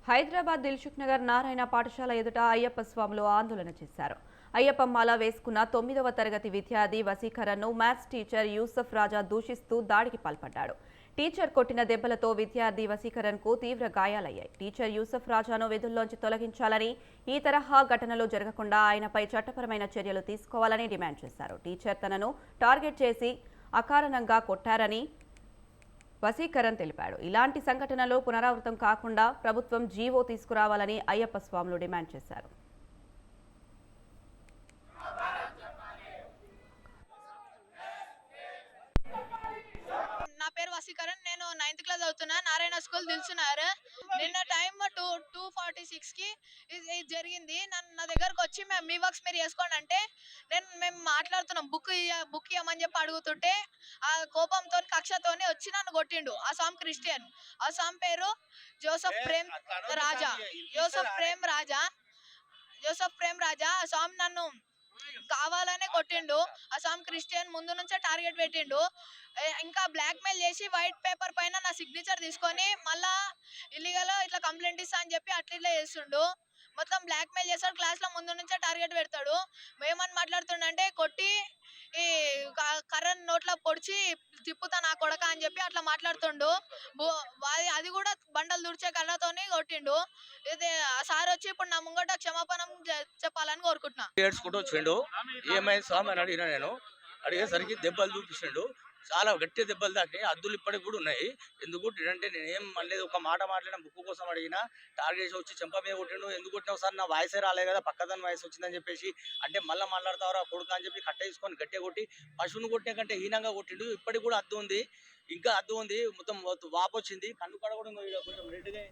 హైదరాబాద్ దిల్సుఖ్ నగర్ నారాయణ పాఠశాల ఎదుట అయ్యప్ప స్వాములు ఆందోళన చేశారు. అయ్యప్ప మాల వేసుకున్న 9వ తరగతి విద్యార్థి వసీకరణను మ్యాథ్స్ టీచర్ యూసఫ్ రాజా దూషిస్తూ దాడికి పాల్పడ్డాడు. టీచర్ కొట్టిన దెబ్బలతో విద్యార్థి వసీకరణకు తీవ్ర గాయాలయ్యాయి. టీచర్ యూసఫ్ రాజాను విధుల్లోంచి తొలగించాలని, ఈ తరహా ఘటనలు జరగకుండా ఆయనపై చట్టపరమైన చర్యలు తీసుకోవాలని డిమాండ్ చేశారు. టీచర్ తనను టార్గెట్ చేసి అకారణంగా కొట్టారని వసీకరణ్ తెలిపాడు. ఇలాంటి సంఘటనలు పునరావృతం కాకుండా ప్రభుత్వం జీవో తీసుకురావాలని అయ్యప్ప స్వాములు డిమాండ్ చేశారు. నా పేరు వసీకరణ్. నేను 9th క్లాస్ చదువుతున్నా. నారాయణ స్కూల్ దిల్సునగర్. నిన్న టైం 2:46 కి ఇది జరిగింది. నా దగ్గరకు వచ్చి మీ వర్క్స్ మీరు చేసుకోండి అంటే మేము మాట్లాడుతున్నాం. బుక్ ఇవ్వమని చెప్పి అడుగుతుంటే ఆ కోపంతో కక్షతోని వచ్చి నన్ను కొట్టిండు. ఆ స్వామి క్రిస్టియన్. ఆ స్వామి పేరు జోసఫ్ ప్రేమ్ రాజా. ఆ స్వామి నన్ను కావాలనే కొట్టిండు. ఆ స్వామి క్రిస్టియన్. ముందు నుంచే టార్గెట్ పెట్టిండు. ఇంకా బ్లాక్ మెయిల్ చేసి వైట్ పేపర్ పైన నా సిగ్నేచర్ తీసుకొని మళ్ళా ఇల్లీగల్ ఇట్లా కంప్లైంట్ ఇస్తా అని చెప్పి అట్లా చేస్తుండు. మొత్తం బ్లాక్ మెయిల్ చేస్తాడు. క్లాస్ లో ముందు నుంచే టార్గెట్ పెడతాడు. ఏమని మాట్లాడుతుండంటే కొట్టి ఈ కర్రన్ నోట్లో పొడిచి తిప్పుతా నా కొడక అని చెప్పి అట్లా మాట్లాడుతుండు. అది కూడా బండలు దుడిచే కర్రతోని కొట్టిండు. ఇది సార్ వచ్చి ఇప్పుడు నా ముంగట క్షమాపణ చెప్పాలని కోరుకుంటున్నా. ఏడ్చుకుంటూ వచ్చిండు. ఏమైంది స్వామి అని అడిగినా. నేను అడిగేసరికి దెబ్బలు చూపిస్తుండు. చాలా గట్టి దెబ్బలు తాకి అద్దులు ఇప్పటికి కూడా ఉన్నాయి. ఎందుకు అంటే నేను ఏం అనలేదు. ఒక మాట మాట్లాడిన బుక్ కోసం అడిగినా టార్గెట్ వచ్చి చెంప మీద కొట్టిండు. ఎందుకు కొట్టినావు సార్, నా వాయిసే రాలేదు కదా, పక్కదాని వాయిస్ వచ్చిందని చెప్పేసి అంటే మళ్ళీ మాట్లాడతావరా కొడుకు అని చెప్పి కట్ట తీసుకొని గట్టిగా కొట్టి పశువును కొట్టిన కంటే హీనంగా కొట్టిండు. ఇప్పటికి కూడా అద్దు ఉంది, ఇంకా అద్దు ఉంది, మొత్తం వాపు వచ్చింది, కన్ను కడ కూడా కొంచెం రెడ్గా